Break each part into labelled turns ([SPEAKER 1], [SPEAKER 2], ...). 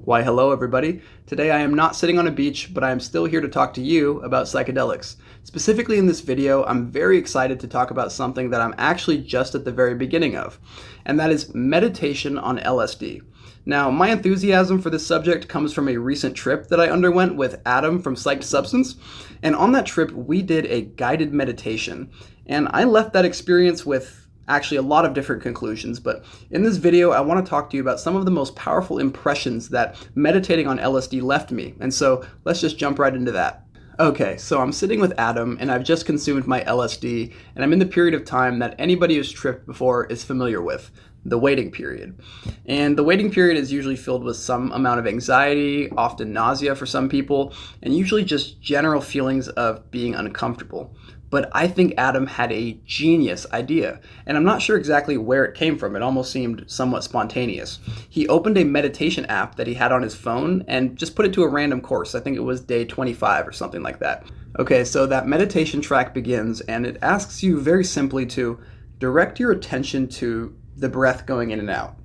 [SPEAKER 1] Why hello everybody. Today I am not sitting on a beach, but I am still here to talk to you about psychedelics. Specifically in this video, I'm very excited to talk about something that I'm actually just at the very beginning of, and that is meditation on LSD. Now, my enthusiasm for this subject comes from a recent trip that I underwent with Adam from PsychedSubstance, and on that trip we did a guided meditation, and I left that experience with actually a lot of different conclusions, but in this video I want to talk to you about some of the most powerful impressions that meditating on LSD left me, and so let's just jump right into that. Okay, so I'm sitting with Adam and I've just consumed my LSD, and I'm in the period of time that anybody who's tripped before is familiar with, the waiting period. And the waiting period is usually filled with some amount of anxiety, often nausea for some people, and usually just general feelings of being uncomfortable. But I think Adam had a genius idea, and I'm not sure exactly where it came from. It almost seemed somewhat spontaneous. He opened a meditation app that he had on his phone and just put it to a random course. I think it was day 25 or something like that. Okay, so that meditation track begins, and it asks you very simply to direct your attention to the breath going in and out.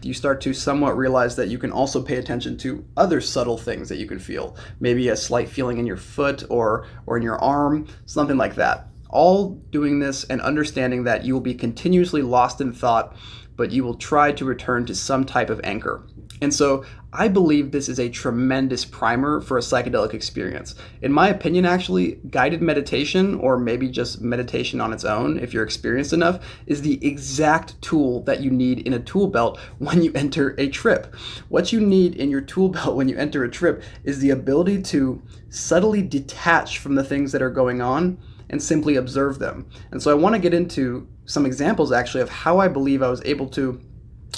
[SPEAKER 1] You start to somewhat realize that you can also pay attention to other subtle things that you can feel. Maybe a slight feeling in your foot or in your arm, something like that. All doing this and understanding that you will be continuously lost in thought, but you will try to return to some type of anchor. And so I believe this is a tremendous primer for a psychedelic experience. In my opinion, actually, guided meditation, or maybe just meditation on its own, if you're experienced enough, is the exact tool that you need in a tool belt when you enter a trip. What you need in your tool belt when you enter a trip is the ability to subtly detach from the things that are going on and simply observe them. And so I want to get into some examples actually of how I believe I was able to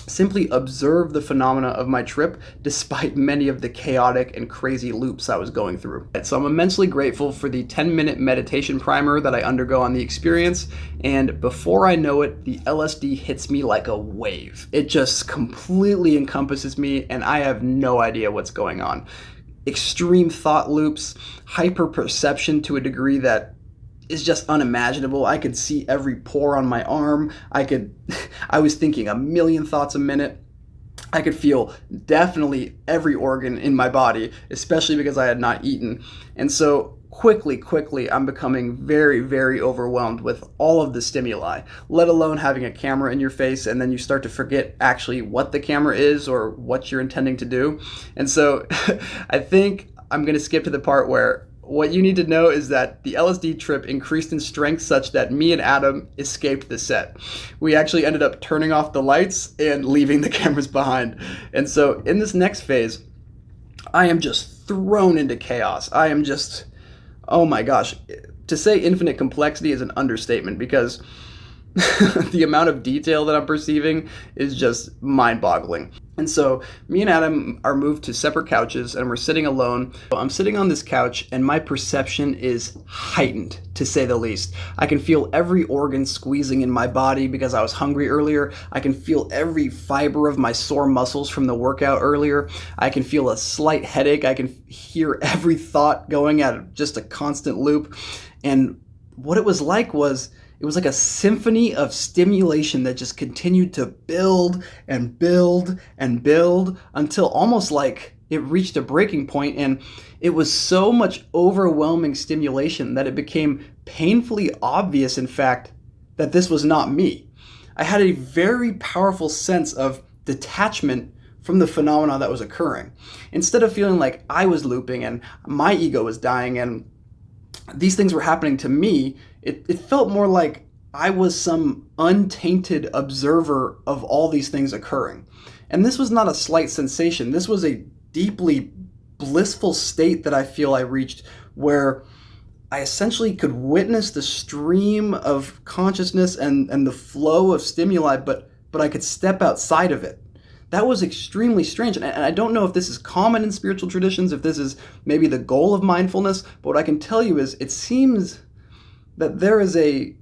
[SPEAKER 1] simply observe the phenomena of my trip despite many of the chaotic and crazy loops I was going through. So I'm immensely grateful for the 10-minute meditation primer that I undergo on the experience, and before I know it, the LSD hits me like a wave. It just completely encompasses me and I have no idea what's going on. Extreme thought loops, hyper-perception to a degree that is just unimaginable. I could see every pore on my arm. I was thinking a million thoughts a minute. I could feel definitely every organ in my body, especially because I had not eaten. And so quickly, I'm becoming very, very overwhelmed with all of the stimuli, let alone having a camera in your face, and then you start to forget actually what the camera is or what you're intending to do. And so I think I'm going to skip to the part where what you need to know is that the LSD trip increased in strength such that me and Adam escaped the set. We actually ended up turning off the lights and leaving the cameras behind. And so in this next phase, I am just thrown into chaos. I am just, oh my gosh. To say infinite complexity is an understatement because the amount of detail that I'm perceiving is just mind-boggling. And so me and Adam are moved to separate couches and we're sitting alone. I'm sitting on this couch and my perception is heightened, to say the least. I can feel every organ squeezing in my body because I was hungry earlier. I can feel every fiber of my sore muscles from the workout earlier. I can feel a slight headache. I can hear every thought going at just a constant loop. And what it was like a symphony of stimulation that just continued to build and build and build until almost like it reached a breaking point, and it was so much overwhelming stimulation that it became painfully obvious, in fact, that this was not me. I had a very powerful sense of detachment from the phenomena that was occurring. Instead of feeling like I was looping and my ego was dying and these things were happening to me, it felt more like I was some untainted observer of all these things occurring. And this was not a slight sensation. This was a deeply blissful state that I feel I reached, where I essentially could witness the stream of consciousness and the flow of stimuli, but I could step outside of it. That was extremely strange, and I don't know if this is common in spiritual traditions, if this is maybe the goal of mindfulness, but what I can tell you is it seems that there's a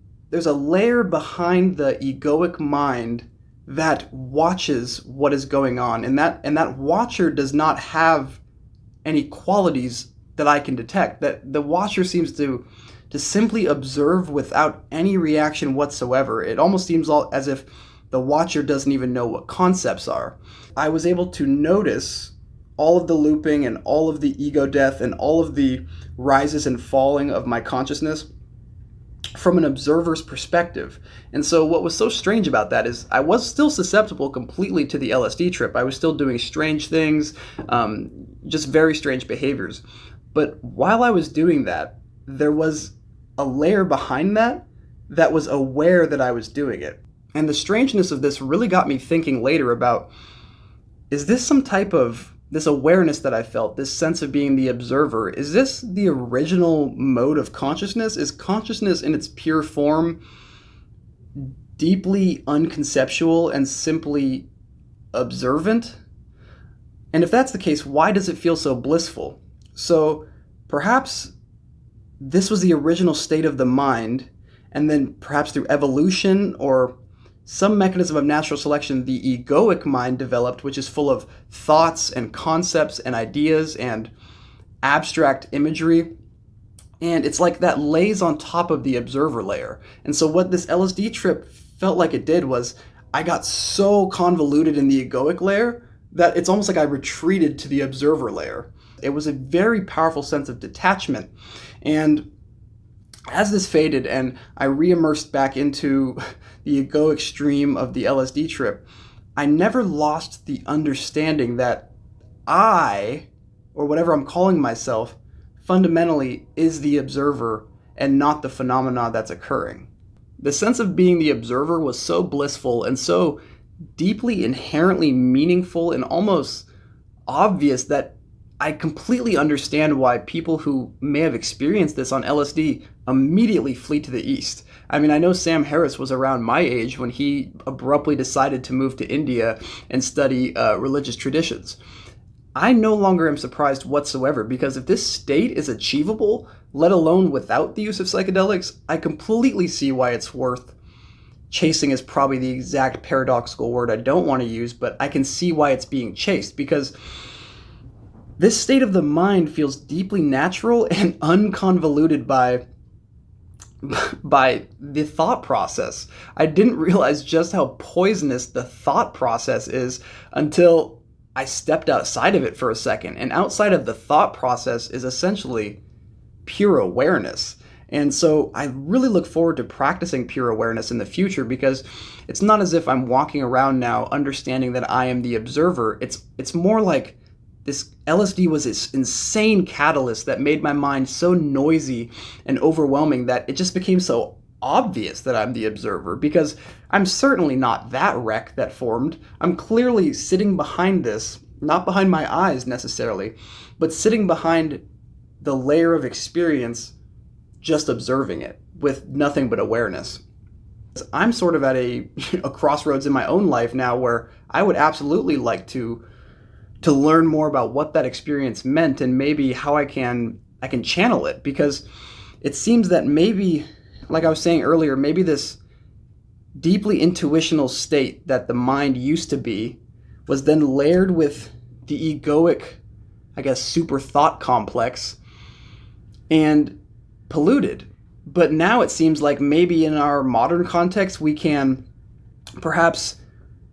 [SPEAKER 1] layer behind the egoic mind that watches what is going on, and that watcher does not have any qualities that I can detect. That the watcher seems to simply observe without any reaction whatsoever. It almost seems as if the watcher doesn't even know what concepts are. I was able to notice all of the looping and all of the ego death and all of the rises and falling of my consciousness from an observer's perspective. And so what was so strange about that is I was still susceptible completely to the LSD trip. I was still doing strange things, just very strange behaviors. But while I was doing that, there was a layer behind that that was aware that I was doing it. And the strangeness of this really got me thinking later about, is this some type of, this awareness that I felt, this sense of being the observer, is this the original mode of consciousness? Is consciousness in its pure form deeply unconceptual and simply observant? And if that's the case, why does it feel so blissful? So perhaps this was the original state of the mind, and then perhaps through evolution or some mechanism of natural selection, the egoic mind developed, which is full of thoughts and concepts and ideas and abstract imagery. And it's like that lays on top of the observer layer. And so what this LSD trip felt like it did was I got so convoluted in the egoic layer that it's almost like I retreated to the observer layer. It was a very powerful sense of detachment. And as this faded and I re-immersed back into the egoic stream of the LSD trip, I never lost the understanding that I, or whatever I'm calling myself, fundamentally is the observer and not the phenomena that's occurring. The sense of being the observer was so blissful and so deeply inherently meaningful and almost obvious that I completely understand why people who may have experienced this on LSD immediately flee to the East. I mean, I know Sam Harris was around my age when he abruptly decided to move to India and study religious traditions. I no longer am surprised whatsoever, because if this state is achievable, let alone without the use of psychedelics, I completely see why it's worth chasing is probably the exact paradoxical word I don't want to use, but I can see why it's being chased, because this state of the mind feels deeply natural and unconvoluted by the thought process. I didn't realize just how poisonous the thought process is until I stepped outside of it for a second. And outside of the thought process is essentially pure awareness. And so I really look forward to practicing pure awareness in the future, because it's not as if I'm walking around now understanding that I am the observer. It's more like this LSD was this insane catalyst that made my mind so noisy and overwhelming that it just became so obvious that I'm the observer, because I'm certainly not that wreck that formed. I'm clearly sitting behind this, not behind my eyes necessarily, but sitting behind the layer of experience, just observing it with nothing but awareness. I'm sort of at a crossroads in my own life now where I would absolutely like to learn more about what that experience meant and maybe how I can channel it, because it seems that maybe, like I was saying earlier, maybe this deeply intuitional state that the mind used to be was then layered with the egoic, I guess, super thought complex and polluted. But now it seems like maybe in our modern context we can perhaps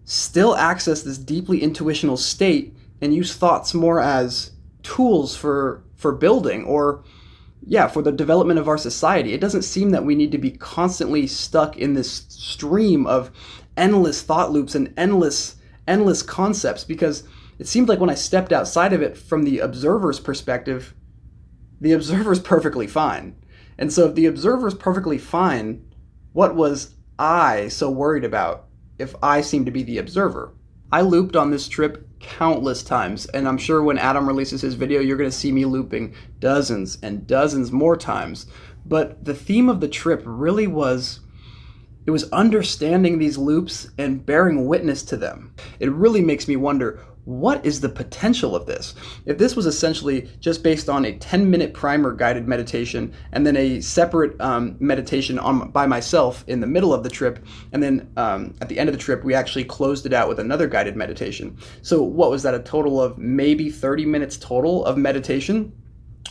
[SPEAKER 1] still access this deeply intuitional state and use thoughts more as tools for building, or for the development of our society. It doesn't seem that we need to be constantly stuck in this stream of endless thought loops and endless concepts, because it seemed like when I stepped outside of it from the observer's perspective, the observer's perfectly fine. And so if the observer's perfectly fine, what was I so worried about if I seemed to be the observer? I looped on this trip countless times, and I'm sure when Adam releases his video, you're going to see me looping dozens and dozens more times. But the theme of the trip really was, it was understanding these loops and bearing witness to them. It really makes me wonder, what is the potential of this? If this was essentially just based on a 10-minute primer guided meditation and then a separate meditation by myself in the middle of the trip, and then at the end of the trip we actually closed it out with another guided meditation. So what was that, a total of maybe 30 minutes total of meditation?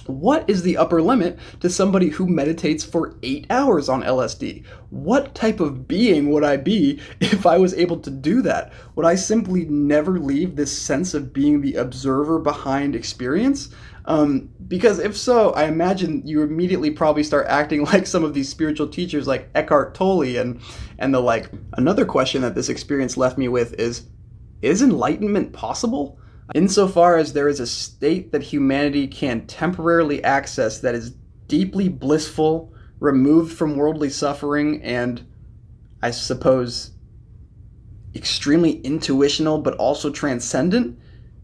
[SPEAKER 1] What is the upper limit to somebody who meditates for 8 hours on LSD? What type of being would I be if I was able to do that? Would I simply never leave this sense of being the observer behind experience? Because if so, I imagine you immediately probably start acting like some of these spiritual teachers like Eckhart Tolle and the like. Another question that this experience left me with is enlightenment possible? Insofar as there is a state that humanity can temporarily access that is deeply blissful, removed from worldly suffering, and I suppose extremely intuitional but also transcendent,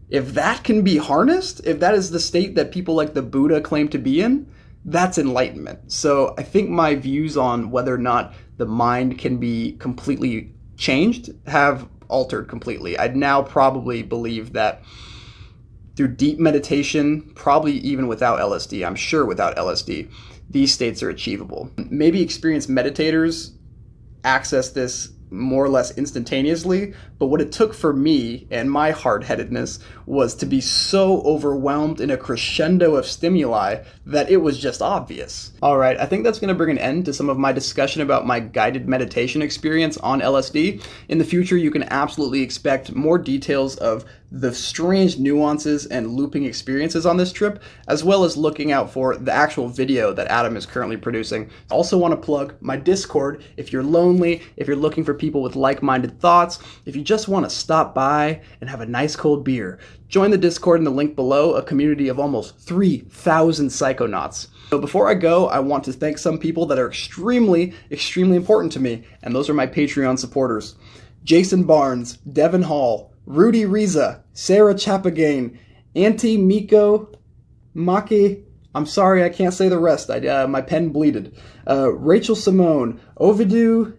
[SPEAKER 1] if that can be harnessed, if that is the state that people like the Buddha claim to be in, that's enlightenment. So I think my views on whether or not the mind can be completely changed have altered completely. I'd now probably believe that through deep meditation, probably even without LSD, I'm sure without LSD, these states are achievable. Maybe experienced meditators access this more or less instantaneously, but what it took for me and my hard-headedness was to be so overwhelmed in a crescendo of stimuli that it was just obvious. All right, I think that's going to bring an end to some of my discussion about my guided meditation experience on LSD. In the future, you can absolutely expect more details of the strange nuances and looping experiences on this trip, as well as looking out for the actual video that Adam is currently producing. I also want to plug my Discord if you're lonely, if you're looking for people with like-minded thoughts, if you just want to stop by and have a nice cold beer. Join the Discord in the link below, a community of almost 3,000 psychonauts. So before I go, I want to thank some people that are extremely, extremely important to me, and those are my Patreon supporters. Jason Barnes, Devin Hall, Rudy Riza, Sarah Chapagain, Auntie Miko Maki, I'm sorry I can't say the rest, my pen bleeded, Rachel Simone, Ovidu,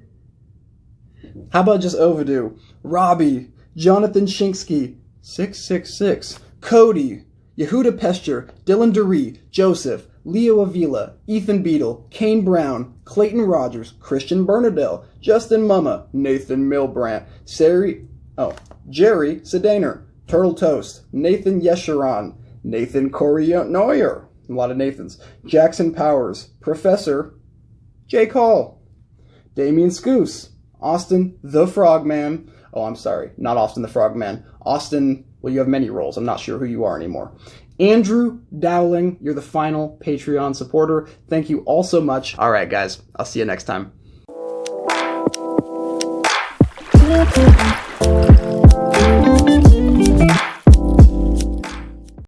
[SPEAKER 1] how about just Ovidu, Robbie, Jonathan Shinsky, 666, Cody, Yehuda Petscher, Dylan Duryee, Joseph, Leo Avila, Ethan Beitel, Caine Brown, Clayton Rodgers, Christian Bernadel, Justin Mumma, Nathan Milbrandt, Jerry Sidener, Turtle Toast, Nathan Yeshuran, Nathan Cournoyer, a lot of Nathans, Jackson Powers, Professor Jake Hall, Damian Scoose, Austin the Frogman, oh I'm sorry, not Austin the Frogman, Austin, well you have many roles, I'm not sure who you are anymore. Andrew Dowling, you're the final Patreon supporter. Thank you all so much. All right guys, I'll see you next time.